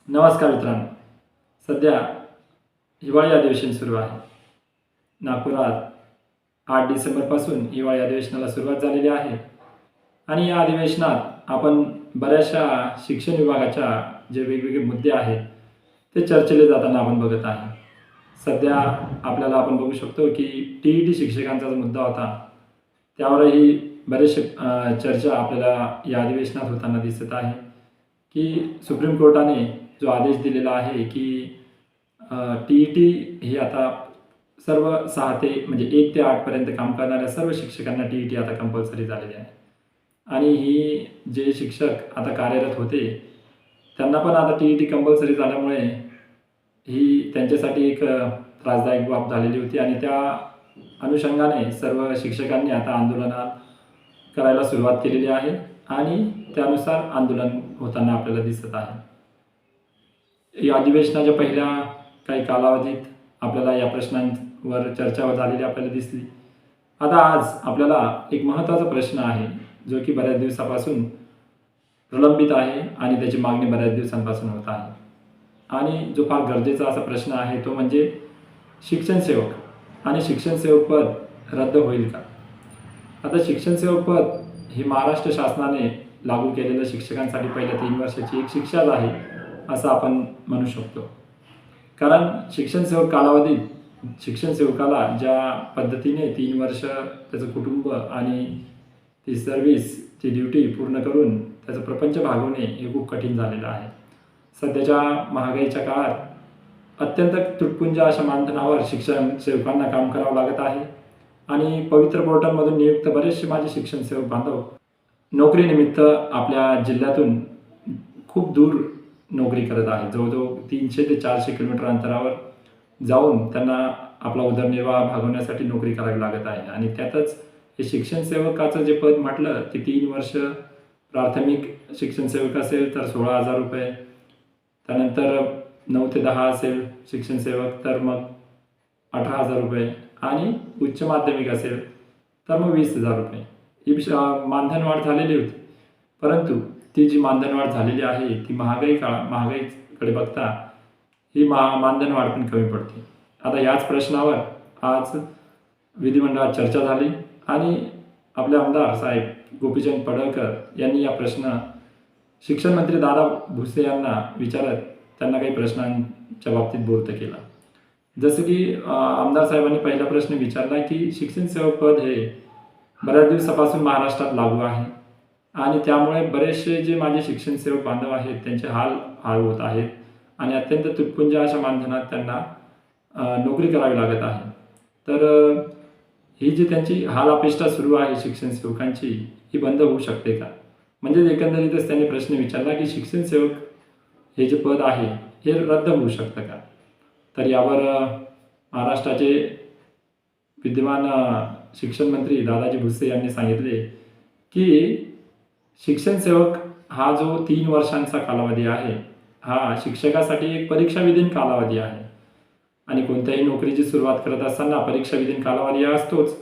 नमस्कार मित्रांनो. सध्या हिवाळी अधिवेशन सुरू आहे. नागपुरात 8 डिसेंबरपासून हिवाळी अधिवेशनाला सुरुवात झालेली आहे आणि या अधिवेशनात आपण बऱ्याचशा शिक्षण विभागाच्या जे वेगवेगळे मुद्दे आहेत ते चर्चेले जाताना आपण बघत आहे. सध्या आपल्याला आपण बघू शकतो की TET शिक्षकांचा जो मुद्दा होता त्यावरही बरेचसे चर्चा आपल्याला या अधिवेशनात होताना दिसत आहे की सुप्रीम कोर्टाने जो आदेश दिलेला आहे की TET हे आता सर्व 6 ते म्हणजे 1 ते 8 पर्यंत काम करणाऱ्या सर्व शिक्षकांना TET आता कंपल्सरी झालेली आहे. आणि ही जे शिक्षक आता कार्यरत होते त्यांना पण आता TET कंपल्सरी झाल्यामुळे ही त्यांच्यासाठी एक त्रासदायक बाब झालेली होती आणि त्या अनुषंगाने सर्व शिक्षकांनी आता आंदोलनात करायला सुरुवात केलेली आहे आणि त्यानुसार आंदोलन होताना आपल्याला दिसत आहे. या अधिवेशनाच्या पहिल्या काही कालावधीत आपल्याला या प्रश्नांवर चर्चा झालेली आपल्याला दिसली. आता आज आपल्याला एक महत्त्वाचा प्रश्न आहे जो की बऱ्याच दिवसापासून प्रलंबित आहे आणि त्याची मागणी बऱ्याच दिवसांपासून होत आहे आणि जो फार गरजेचा असा प्रश्न आहे तो म्हणजे शिक्षण सेवक आणि शिक्षण सेवक पद रद्द होईल का? आता शिक्षण सेवक पद ही महाराष्ट्र शासनाने लागू केलेल्या शिक्षकांसाठी पहिल्या 3 वर्षाची एक शिक्षाच आहे असं आपण म्हणू शकतो. कारण शिक्षण सेवक कालावधीत शिक्षण सेवकाला ज्या पद्धतीने 3 वर्ष त्याचं कुटुंब आणि ती सर्व्हिसची ड्युटी पूर्ण करून त्याचं प्रपंच भागवणे हे खूप कठीण झालेलं आहे. सध्याच्या महागाईच्या काळात अत्यंत तुटपुंज अशा मानधनावर शिक्षण सेवकांना काम करावं लागत आहे आणि पवित्र पोर्टलमधून नियुक्त बरेचसे माझे शिक्षण सेवक बांधव नोकरीनिमित्त आपल्या जिल्ह्यातून खूप दूर नोकरी करत आहे. जवळजवळ 300 ते 400 किलोमीटर अंतरावर जाऊन त्यांना आपला उदरनिर्वाह भागवण्यासाठी नोकरी करावी लागत आहे आणि त्यातच हे शिक्षण सेवकाचं जे पद म्हटलं की 3 वर्ष प्राथमिक शिक्षण सेवक असेल तर 16,000 रुपये, त्यानंतर 9 ते 10 असेल शिक्षण सेवक तर मग 18,000 रुपये आणि उच्च माध्यमिक असेल तर मग 20,000 रुपये ही मानधनवाढ झालेली होती. परंतु ती जी मानधनवाढ झालेली आहे ती महागाईकडे बघता ही मानधनवाढ पण कमी पडते. आता याच प्रश्नावर आज विधिमंडळात चर्चा झाली आणि आपले आमदार साहेब गोपीचंद पडळकर यांनी या प्रश्न शिक्षण मंत्री दादा भुसे यांना विचारत त्यांना काही प्रश्नांच्या बाबतीत बोलतं केलं. जसं की आमदार साहेबांनी पहिला प्रश्न विचारला की शिक्षण सेवक पद हे बऱ्याच दिवसापासून महाराष्ट्रात लागू आहे आणि त्यामुळे बरेचसे जे माझे शिक्षण सेवक बांधव आहेत त्यांचे हाल होत आहेत आणि अत्यंत तुटपुंज अशा मानधनात त्यांना नोकरी करावी लागत आहे. तर ही जी त्यांची हाल अपेष्टा सुरू आहे शिक्षण सेवकांची ही बंद होऊ शकते का? म्हणजे एकंदरीतच त्यांनी प्रश्न विचारला की शिक्षण सेवक हे जे पद आहे हे रद्द होऊ शकतं का? तर यावर महाराष्ट्राचे विद्यमान शिक्षण मंत्री दादाजी भुसे यांनी सांगितले की शिक्षण सेवक हा जो 3 वर्षांचा कालावधी आहे हा शिक्षकासाठी एक परीक्षाविधीन कालावधी आहे आणि कोणत्याही नोकरीची सुरुवात करत असताना परीक्षाविधीन कालावधी असतोच.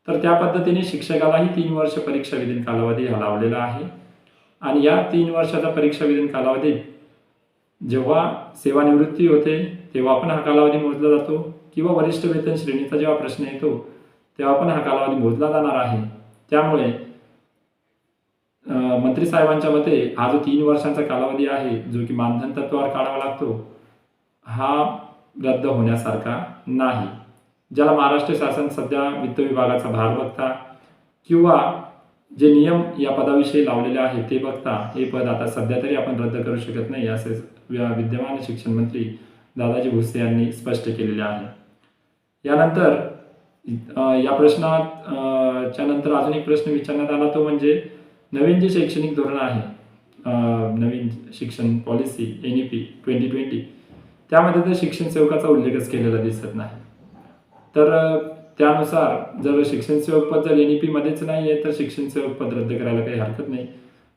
तर त्या पद्धतीने शिक्षकालाही 3 वर्ष परीक्षाविधीन कालावधी हा लावलेला आहे आणि या 3 वर्षाचा परीक्षाविधीन कालावधीत जेव्हा सेवानिवृत्ती होते तेव्हा पण हा कालावधी मोजला जातो किंवा वरिष्ठ वेतन श्रेणीचा जेव्हा प्रश्न येतो तेव्हा पण हा कालावधी मोजला जाणार आहे. त्यामुळे मंत्री साहेबांच्या मते हा जो 3 वर्षांचा कालावधी आहे जो की मानधन तत्वावर काढावा लागतो हा रद्द होण्यासारखा नाही. ज्याला महाराष्ट्र शासन सध्या वित्त विभागाचा भार बघता किंवा जे नियम या पदाविषयी लावलेले आहेत ते बघता हे पद आता सध्या तरी आपण रद्द करू शकत नाही असे विद्यमान शिक्षण मंत्री दादाजी भुसे यांनी स्पष्ट केलेले आहे. यानंतर या प्रश्नाच्या नंतर अजून एक प्रश्न विचारण्यात आला तो म्हणजे नवीन जे शैक्षणिक धोरण आहे नवीन शिक्षण पॉलिसी NEP 2020 त्यामध्ये तर शिक्षण सेवकाचा उल्लेखच केलेला दिसत नाही. तर त्यानुसार जर शिक्षण सेवक पद जर NEP मध्येच नाही आहे तर शिक्षण सेवक पद रद्द करायला काही हरकत नाही.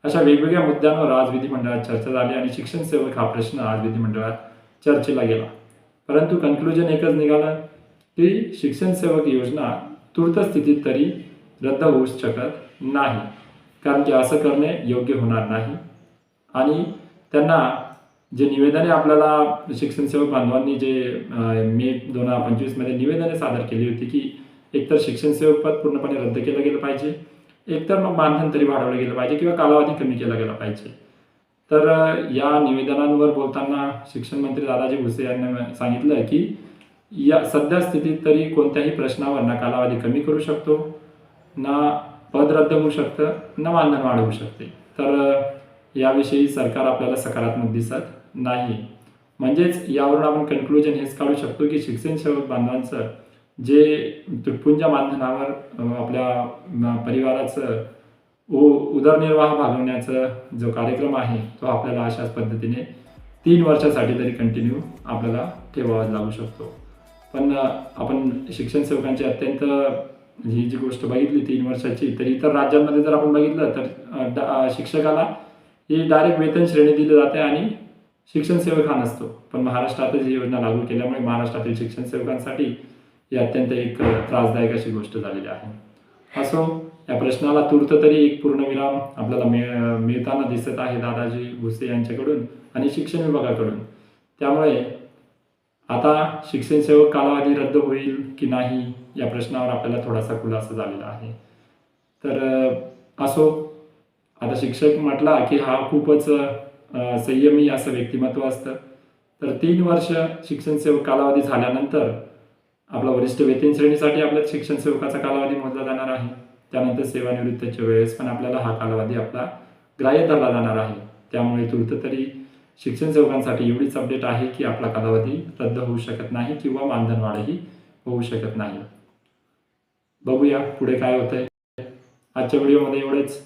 अशा वेगवेगळ्या मुद्द्यांवर आज विधिमंडळात चर्चा झाली आणि शिक्षण सेवक हा प्रश्न आज विधिमंडळात चर्चेला गेला. परंतु कन्क्लुजन एकच निघालं की शिक्षण सेवक योजना तूर्त स्थितीत तरी रद्द होऊ शकत नाही कारण की असं करणे योग्य होणार नाही आणि त्यांना जे निवेदने आपल्याला शिक्षण सेवक बांधवांनी जे मे 2025 निवेदने सादर केली होती की एकतर शिक्षण सेवक पद पूर्णपणे रद्द केलं गेलं पाहिजे, एकतर मग मानधन तरी वाढवलं गेलं पाहिजे किंवा कालावधी कमी केला गेला पाहिजे. तर या निवेदनांवर बोलताना शिक्षण मंत्री दादाजी भुसे यांनी सांगितलं की या सध्या स्थितीत तरी कोणत्याही प्रश्नावर ना कालावधी कमी करू शकतो, ना पद रद्द होऊ शकतं, ना मानधन वाढ होऊ शकते. तर याविषयी सरकार आपल्याला सकारात्मक दिसत नाही. म्हणजेच यावरून आपण कन्क्लुजन हेच काढू शकतो की शिक्षण सेवक बांधवांचं जे तुटपुंज मानधनावर आपल्या परिवाराचं उदरनिर्वाह भागवण्याचा जो कार्यक्रम आहे तो आपल्याला अशाच पद्धतीने 3 वर्षासाठी तरी कंटिन्यू आपल्याला ठेवावा लागू शकतो. पण आपण शिक्षण सेवकांची अत्यंत ही जी गोष्ट बघितली 3 वर्षाची, तर इतर राज्यांमध्ये जर आपण बघितलं तर शिक्षकाला ही डायरेक्ट वेतन श्रेणी दिली जाते आणि शिक्षण सेवक हा नसतो. पण महाराष्ट्रातच ही योजना लागू केल्यामुळे महाराष्ट्रातील शिक्षण सेवकांसाठी ही अत्यंत एक त्रासदायक अशी गोष्ट झालेली आहे. असो, या प्रश्नाला तूर्त तरी एक पूर्णविराम आपल्याला मिळताना दिसत आहे दादाजी भुसे यांच्याकडून आणि शिक्षण विभागाकडून. त्यामुळे आता शिक्षण सेवक कालावधी रद्द होईल की नाही या प्रश्नावर आपल्याला थोडासा खुलासा झालेला आहे. तर असो, आता शिक्षक म्हटला की हा खूपच संयमी असं व्यक्तिमत्व असतं. तर 3 वर्ष शिक्षण सेवक कालावधी झाल्यानंतर आपला वरिष्ठ वेतन श्रेणीसाठी आपल्या शिक्षण सेवकाचा कालावधी मोजला जाणार आहे. त्यानंतर सेवानिवृत्तीच्या वेळेस पण आपल्याला हा कालावधी आपला ग्राह्य धरला जाणार आहे. त्यामुळे तूर्त तरी शिक्षण सेवकांसाठी एवढीच अपडेट आहे की आपला कालावधी रद्द होऊ शकत नाही किंवा मानधन वाढही होऊ शकत नाही. बघूया पुढे काय होतंय. आजच्या व्हिडिओमध्ये एवढेच.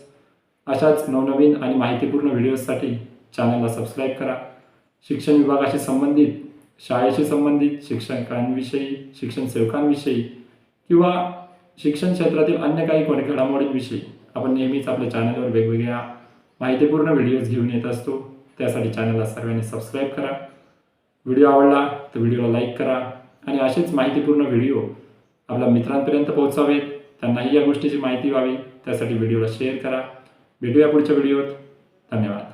अशाच नवनवीन आणि माहितीपूर्ण व्हिडिओजसाठी चॅनलला सबस्क्राईब करा. शिक्षण विभागाशी संबंधित, शाळेशी संबंधित, शिक्षकांविषयी, शिक्षण सेवकांविषयी किंवा शिक्षण क्षेत्रातील अन्य काही घडामोडींविषयी आपण नेहमीच आपल्या चॅनलवर वेगवेगळ्या माहितीपूर्ण व्हिडिओज घेऊन येत असतो. त्यासाठी चॅनलला सर्वांनी सबस्क्राईब करा. व्हिडिओ आवडला तर व्हिडिओला लाईक करा आणि असेच माहितीपूर्ण व्हिडिओ आपल्या मित्रांपर्यंत पोहोचावेत, त्यांनाही या गोष्टीची माहिती व्हावी, त्यासाठी व्हिडिओला शेअर करा. भेटूया पुढच्या व्हिडिओत. धन्यवाद.